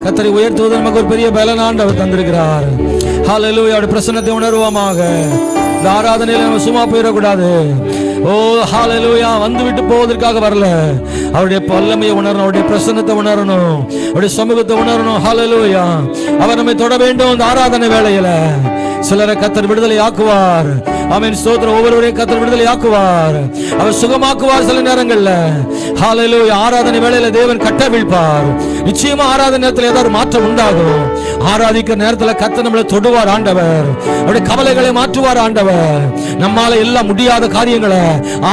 கர்த்தரை உயர்த்துவது நமக்கு ஒரு பெரிய பலன் ஆண்டவர் தந்திருக்கிறார். ஹல்லேலூயா. அவருடைய பிரசன்னத்தை உணர்வோமாக. இந்த ஆராதனையில நம்ம சும்மா போயிடக்கூடாது. ஓ ஹல்லேலூயா. வந்து விட்டு போவதற்காக வரல. அவருடைய வல்லமையை உணரணும், அவருடைய பிரசன்னத்தை உணரணும், அவருடைய சமூகத்தை உணரணும். ஹல்லேலூயா. அவர் நம்மை தொட வேண்டும். இந்த ஆராதனை வேளையில சிலரை கர்த்தர் விடுதலை ஆக்குவார். ஆமென். ஸ்தோத்திரம். ஒவ்வொருவரையும் கர்த்தர் விடுதலை ஆக்குவார். அவர் சுகமாக்குவார் சில நேரங்கள்ல. ஹல்லேலூயா. ஆராதனை வேளையில தேவன் கட்டவிழ்ப்பார். நிச்சயமா ஆராதனை நேரத்தில் ஏதாவது மாற்றம் உண்டாகும். ஆராதிக்கிற நேரத்தில் கர்த்தர் நம்மளை தொடுவார் ஆண்டவர். அவருடைய கவலைகளை மாற்றுவார் ஆண்டவர். நம்மால எல்லாம் முடியாத காரியங்களை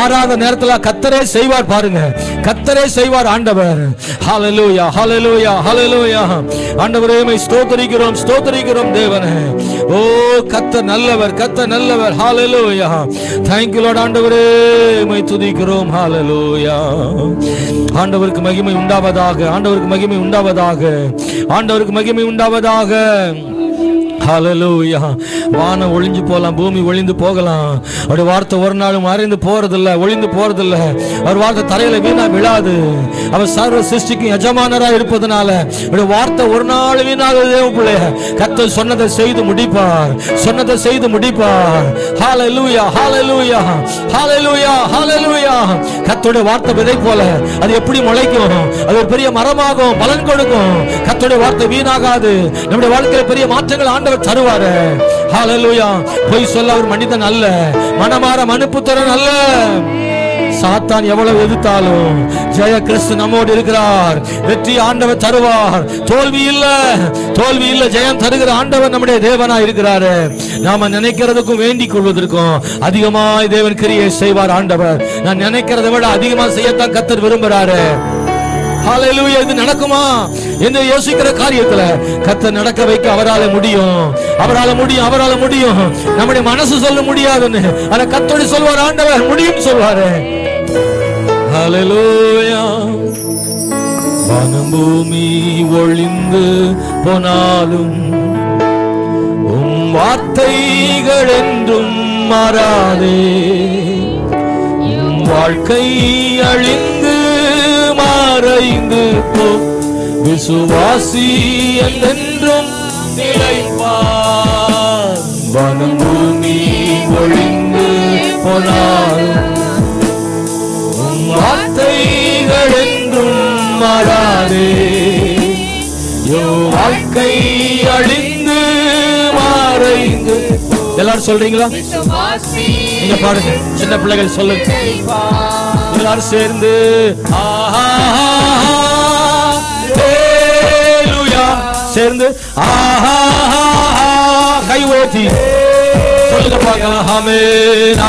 ஆராதனை நேரத்தில் கர்த்தரே செய்வார். பாருங்க, கர்த்தரே செய்வார் ஆண்டவர். ஹல்லேலூயா, ஹல்லேலூயா, ஹல்லேலூயா. ஆண்டவரே உம்மை ஸ்தோத்திரிக்கிறோம், ஸ்தோத்திரிக்கிறோம் தேவனே. ஓ கர்த்தர் நல்லவர், கர்த்தர் நல்லவர். ஹல்லேலூயா. Thank you Lord. ஆண்டவரே உம்மை துதிக்கிறோம். ஹல்லேலூயா. ஆண்டவருக்கு மகிமை உண்டாவதாக, ஆண்டவருக்கு மகிமை உண்டாவதாக, ஆண்டவருக்கு மகிமை உண்டாவதாக. ஹல்லேலூயா. வானம் ஒளிஞ்சு போகலாம், பூமி ஒளிந்து போகலாம். அவருடைய வார்த்தை ஒரு நாளும் மறைந்து போறதில்லை, ஒளிந்து போறதில்லை. அவர் வார்த்தை தரையில வீணா விழாது. அவர் சர்வ சிருஷ்டிக்கு எஜமானரா இருப்பதனால அவருடைய வார்த்தை ஒரு நாள் வீணாக தேவ பிள்ளை. கர்த்தர் சொன்னதை செய்து முடிப்பார், சொன்னதை செய்து முடிப்பார். ஹல்லேலூயா, ஹல்லேலூயா, ஹல்லேலூயா, ஹல்லேலூயா. கர்த்தருடைய வார்த்தை விதை போல அது எப்படி முளைக்கும்? அது ஒரு பெரிய மரமாகும், பலன் கொடுக்கும். கர்த்தருடைய வார்த்தை வீணாகாது. நம்முடைய வாழ்க்கையில பெரிய மாற்றங்கள் ஆண்டவர் தருவாரு. ஹல்லேலூயா. பொய் சொல்ல அவர் மனிதன் அல்ல, மனமாற மனுப்புத்திரன் அல்ல. சாத்தான் எவ்வளவு எதிர்த்தாலும் ஜெய கிறிஸ்து நம்மோடு இருக்கிறார். வெற்றி ஆண்டவர் தருவார். தோல்வி இல்ல, தோல்வி இல்ல. ஜெயம் தருகிற ஆண்டவர் நம்முடைய தேவனா இருக்கிறாரு. நாம நினைக்கிறதுக்கும் வேண்டிக் கொள்வதற்கும் அதிகமாய் தேவன் கிரியை செய்வார் ஆண்டவர். நான் நினைக்கிறதை விட அதிகமா செய்யத்தான் கர்த்தர் விரும்புறாரு. ஹல்லேலூயா. இது நடக்குமா என்று யோசிக்கிற காரியத்துல கர்த்தர் நடக்க வைக்க அவரால முடியும், அவரால முடியும், அவரால முடியும். நம்முடைய மனசு சொல்ல முடியாதுன்னு ஆனா கர்த்தர் சொல்வார். ஆண்டவர் முடியும் சொல்வாரு. ஹல்லேலூயா. வானம் பூமி ஒளிந்து போனாலும் உம் வார்த்தைகள் என்றும் மாறாதே. உம் வாழ்க்கை அழிந்து மறைந்து போ, விசுவாசி என்றென்றும் நிலைப்பார். வானம் பூமி ஒளிந்து போனாலும் உம் வார்த்தைகள் என்றும் மாறாதே. வாழ்க்கை அழிந்து மறைந்து. எல்லாரும் சொல்றீங்களா? நீங்க பாருங்க, சின்ன பிள்ளைகள் சொல்லுங்க எல்லாரும் சேர்ந்து. சேர்ந்து கை ஓட்டி சொல்லுங்க பார்க்கலாம். ஆமென்.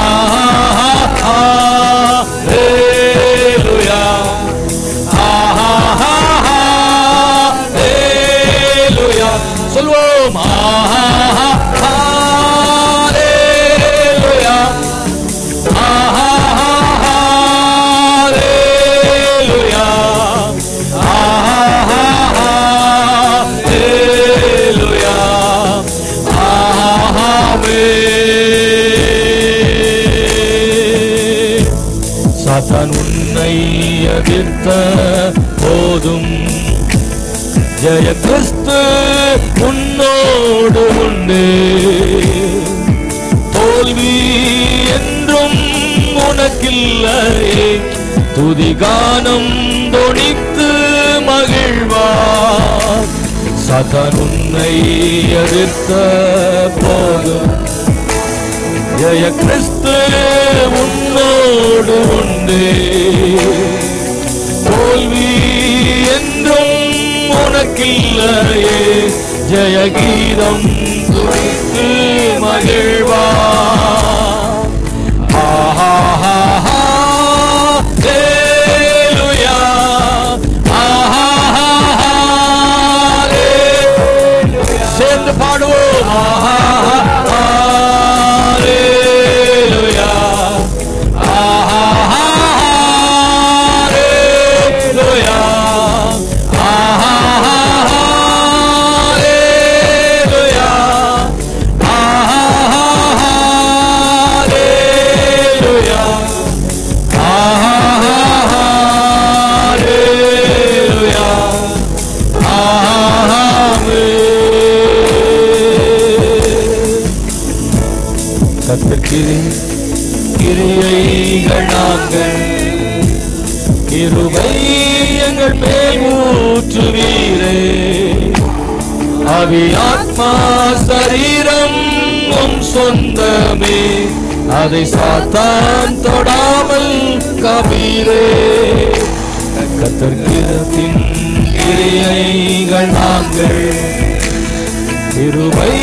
ஹல்லேலூயா, ஹல்லேலூயா சொல்வோம். ஹல்லேலூயா, ஹல்லேலூயா, ஹல்லேலூயா, ஆமென். சாத்தான் உன்னை எதிர்த்த போதும் ஜெய கிறிஸ்து உன்னோடு உண்டு. தோல்வி என்றும் உனக்கில்லையே. துதிகானம் தொனித்து மகிழ்வார். சாத்தான் உன்னை எதிர்த்த போதும் ஜெய கிறிஸ்து உன்னோடு உண்டு. தோல்வி என்றும் உனக்கில்லையே. ஜெய கீதம் துதித்து மகிழ்வார். ஹல்லேலூயா, ஹல்லேலூயா. சேர்ந்து பாடுவோம். ஹல்லேலூயா, ஹல்லேலூயா, ஹல்லேலூயா, கிரியைகள் நாங்கள் கிருபை எங்கள் மேல் ஊற்றுவீரே. ஆவி ஆத்மா சரீரம் உம் சொந்தமே, அதை சாத்தான் தொடாமல் காப்பீரே. கர்த்தர்கிரத்தின் கிரியைகள் நாங்கள் கிருபை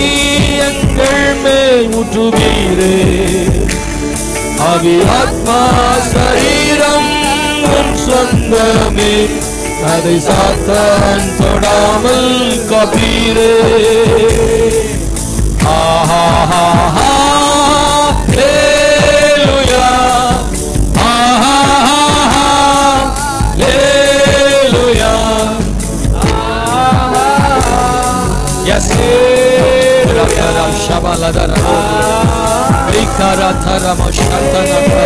எங்கள் மேல் ஊற்றுவீரே. ஆவி ஆத்மா சரீரம் உம் சொந்தமே, அதை சாத்தான் தொடாமல் காப்பீரே. ஆஹா ஹல்லேலூயா, ஆஹா ஹல்லேலூயா. Yes, Rakara Shabaladara Rikara Tarama Shatana Tarama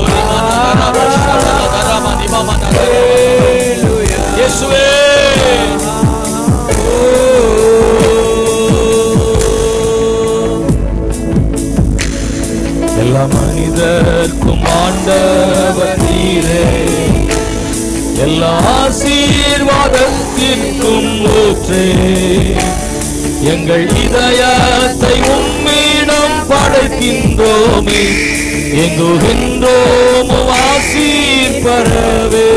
Urimana Shabaladara Manimamana. Yesue எல்லா மனிதர்க்கும் ஆண்டவர் நீரே, எல்லா ஆசீர்வாதத்திற்கும் ஊற்றே. எங்கள் இதயத்தை உம்மிடம் படைக்கின்றோமே, எங்குகின்றோம் ஆசீர் பரவே.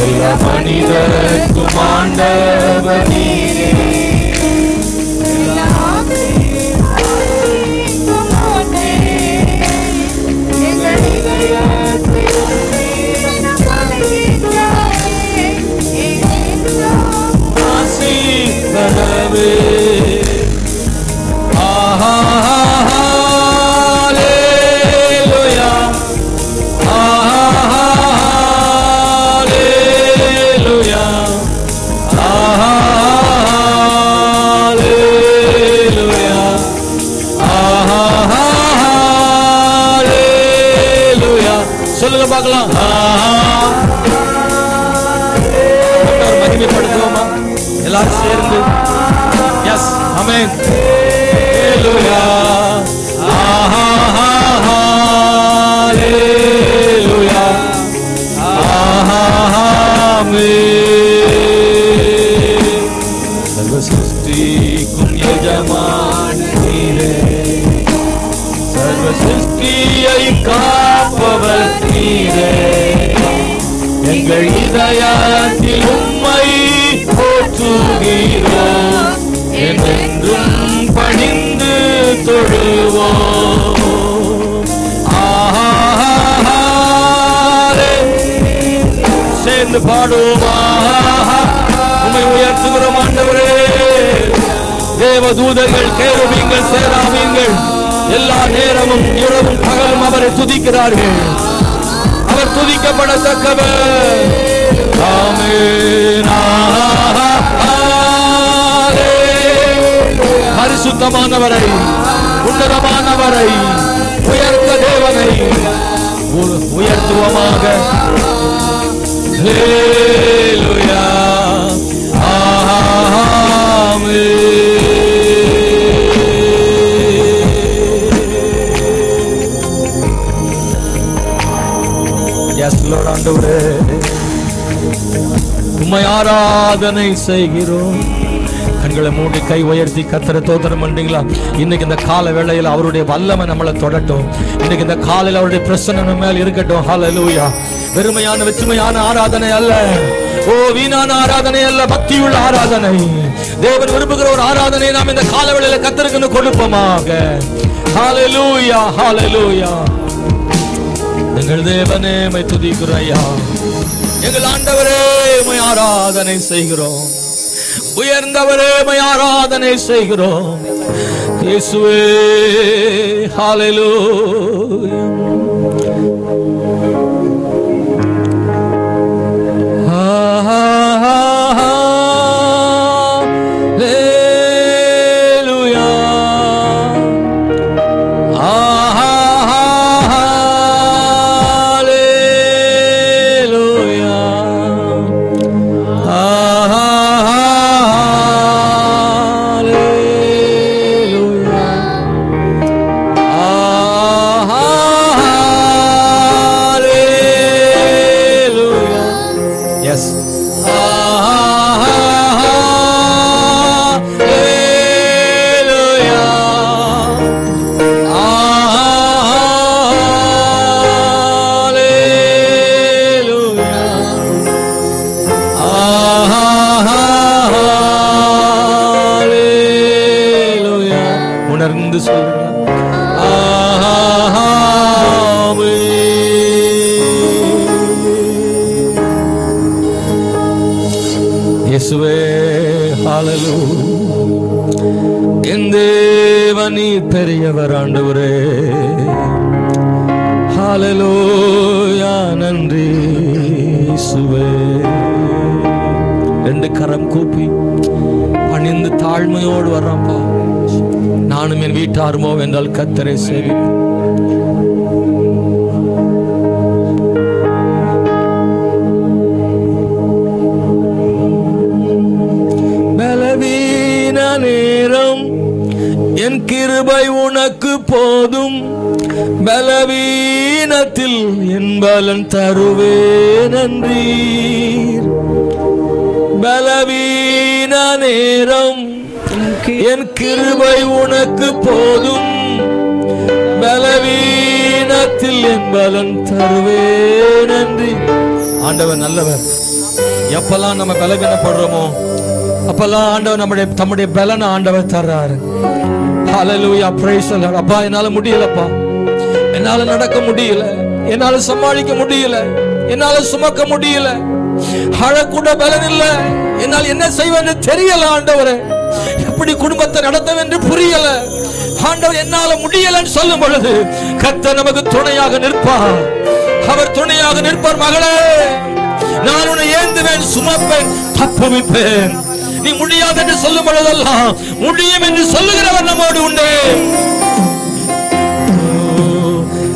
எல்லா மனிதர்க்கும் ஆண்டவர் நீரே, ஆஹா ஹல்லேலூயா, ஆஹா ஹல்லேலூயா, ஆஹா ஹல்லேலூயா, ஆஹா ஹல்லேலூயா. சொல்லுங்க பார்க்கலாம். மகிமைப்படுத்துவோமா எல்லாரும் சேர்ந்து? எஸ், ஆமென். ஹல்லேலூயா, ஆஹா ஹல்லேலூயா, ஆஹா ஆமென். சர்வ சிருஷ்டிக்கும் எஜமான நீரே, சர்வ சிருஷ்டியை காப்பவர் நீரே. எங்கள் இதயத்தில் உம்மை போற்றுகிறோம், என்றென்றும் பணிந்து தொழுவோம். ஆஹா சேர்ந்து பாடுவோம். உம்மை உயர்த்துகிறோம் ஆண்டவரே. தேவதூதர்கள், கேருபீங்கள், சேராபீங்கள் எல்லா நேரமும் இரவும் பகலும் அவரை துதிக்கிறார்கள். அவர் துதிக்கப்படத்தக்கவர். ஆமென். பரிசுத்தமானவரை, உன்னதமானவரை, உயர்ந்த தேவனை உயர்த்துவமாக. ஹல்லேலூயா, ஆமென். எஸ் லார்ட், ஆண்டவரே உம்மை ஆராதனை செய்கிறோம். கண்களை மூடி கை உயர்த்தி கர்த்தரை ஸ்தோத்திரம் பண்றீங்களா? இன்னைக்கு இந்த கால வேளையில் அவருடைய வல்லமை நம்மளை தொடட்டும். இன்னைக்கு இந்த காலையில் அவருடைய பிரசன்னம் நம்ம மேல் இருக்கட்டும். ஹல்லேலூயா. வெறுமையான வெற்றுமையான ஆராதனை அல்ல, ஓ வீணான ஆராதனை அல்ல, பக்தியுள்ள ஆராதனை. தேவன் விரும்புகிற ஒரு ஆராதனை நாம் இந்த கால வேளையில கர்த்தருக்கு கொடுப்போமாக. ஹல்லேலூயா, ஹல்லேலூயா. எங்கள் தேவனே உம்மை துதிக்கிறோம் ஐயா. எங்கள் ஆண்டவரே உம்மை ஆராதனை செய்கிறோம். உயர்ந்தவரே உம்மை ஆராதனை செய்கிறோம். இயேசுவே, ஹல்லேலூயா. உணர்ந்து சொல்லுங்க. இயேசுவே ஹalleluya. என் தேவன் நீர் பெரியவர் ஆண்டவரே. ஹalleluya. நன்றி இயேசுவே. ரெண்டு கரம் கூப்பி பணிந்து தாழ்மையோடு வர்றப்பா. நானும் என் வீட்டாருமோ என்றால் கர்த்தரை சேவிப்போம். பலவீன நேரம் என் கிருபை உனக்கு போதும். பலவீனத்தில் என் பலன் தருவே நன்றி. பலவீன நேரம் என் கிருபை உனக்கு போதும். பலவீனத்தில் என் பலன் தருவே நன்றி. ஆண்டவர் நல்லவர். எப்பெல்லாம் நம்ம பலவீனப்படுறோமோ அப்பெல்லாம் ஆண்டவர் தம்முடைய பலனை ஆண்டவர் தர்றாரு. ஹalleluya, praise the Lord. அப்பா என்னால முடியலப்பா, என்னால நடக்க முடியல, என்னால சமாளிக்க முடியல, என்னால சுமக்க முடியல, அழக்கூட பலன் இல்ல, என்னால் என்ன செய்வேன்னு தெரியல ஆண்டவரே, எப்படி குடும்பத்தை நடத்த என்று புரியல ஆண்டவர், என்னால முடியலன்னு சொல்லும் பொழுது கர்த்தர் நமக்கு துணையாக நிற்பார். அவர் துணையாக நிற்பார். மகளே, நான் உன்னை ஏந்துவேன், சுமப்பேன், தப்புவிப்பேன். நீ முடியாது என்று சொல்லும் பொழுதெல்லாம் முடியும் என்று சொல்லுகிறவர் நம்மோடு உண்டு.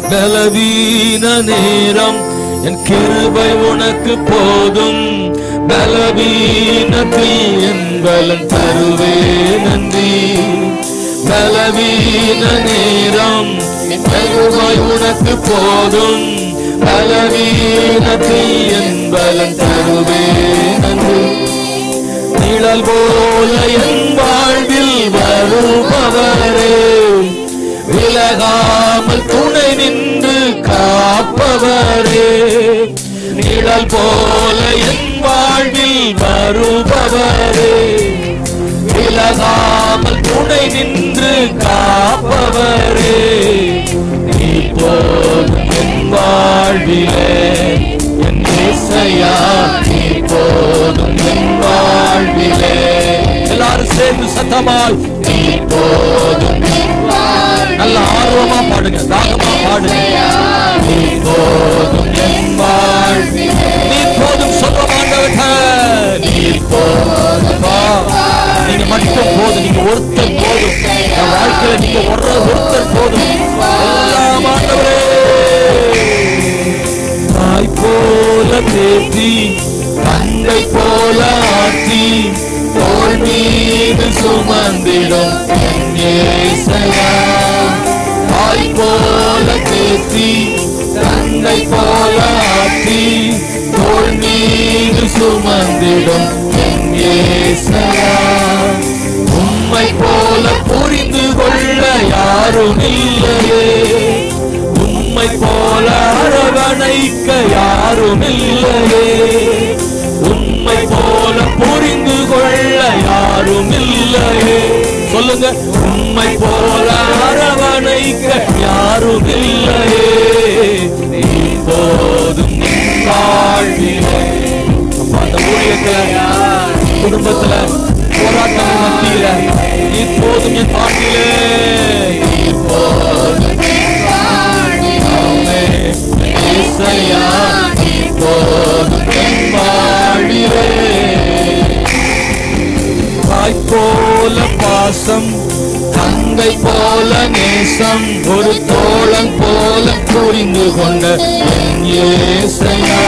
பலவீன நேரம் என் கிருபை உனக்கு போதும். பலவீனத்தில் என் பலன் தருவே நன்றி. பலவீன நேரம் என் கிருபை உனக்கு போதும். பலவீனத்தில் என் பலன் தருவே நன்றி. நிழல் போல என் வாழ்வில் வருபவரே, விலகாமல் துணை நின்று காப்பவரே. நிழல் போல என் வாழ்வில் வருபவரே, விலகாமல் துணை நின்று காப்பவரே. நீ போதும் என் வாழ்விலே என் இயேசையா, நீ போதும் என் வாழ்விலே. எல்லாரும் சேர்ந்து சத்தமாய் நீ போதும். நல்ல ஆர்வமா பாடுங்க, தாகமா பாடுங்க. நீ போதும் என் வாழ்விலே. நீ போதும் சொல்லுவாண்டவர். நீ போதும், நீங்க மட்டும் போதும், நீங்க ஒருத்தர் போதும். என் வாழ்க்கையில நீங்க ஒருத்தர் போதும். எல்லாம் ஆண்டவரே. தாய் போல தேற்றி, தந்தை போல ஆற்றி, தோள் மீது சுமந்திடும் என் இயேசையா. தாய் போல தேற்றி, தந்தை போல ஆற்றி, தோள் மீது சுமந்திடும் என் இயேசையா. உம்மை போல புரிந்து கொள்ள யாரும் இல்லையே, உம்மை போல அரவணைக்க யாரும் இல்லையே, உம்மை போல புரிந்து கொள்ள யாரும் இல்லையே. சொல்லுங்க, உம்மை போல அரவணைக்க யாரும் இல்லையே. நீ போதும் என் வாழ்விலே. அந்த ஊழியத்துல, குடும்பத்துல, போராட்டங்கள் மத்தியில நீ போதும் என் வாழ்விலே. நீ போதும் இயேசையா, நீ போதும் என் வாழ்விலே. தாய் போல பாசம், தந்தை போல நேசம், ஒரு தோழன் போல புரிந்து கொண்ட என் இயேசையா.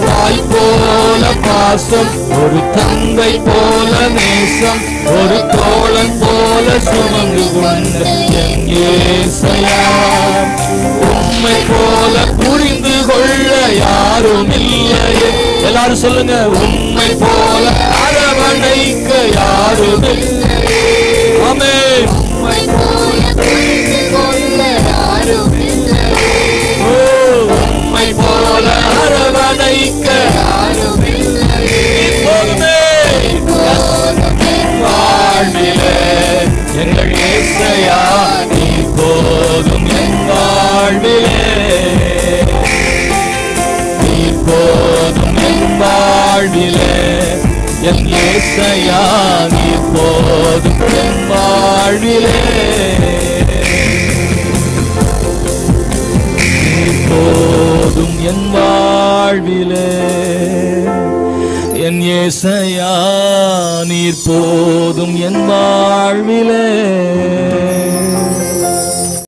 தாய் போல பாசம், ஒரு தந்தை போல நேசம், ஒரு தோழன் போல போல சுமந்து கொண்ட என் ஏசையா, உம்மை போல புரிந்து கொள்ள யாரும் இல்லையே. எல்லாரும் சொல்லுங்க, உம்மை போல அரவணைக்க யாரும் இல்லையே. ஆமென். உம்மை போல புரிந்து கொள்ள யாரும் இல்லையே. ஓ, உம்மை போல அரவணைக்க யாரும் இல்லையே. இப்போதுமே வாழ்விலே எங்கள் ஏசையா, நீ போதும் என் வாழ்விலே, நீ போதும் என் வாழ்விலே, என் ஏசையா, நீ போதும் என் வாழ்விலே, நீ போதும் என் வாழ்விலே, என் ஏசையா, நீர் போதும் என் வாழ்விலே.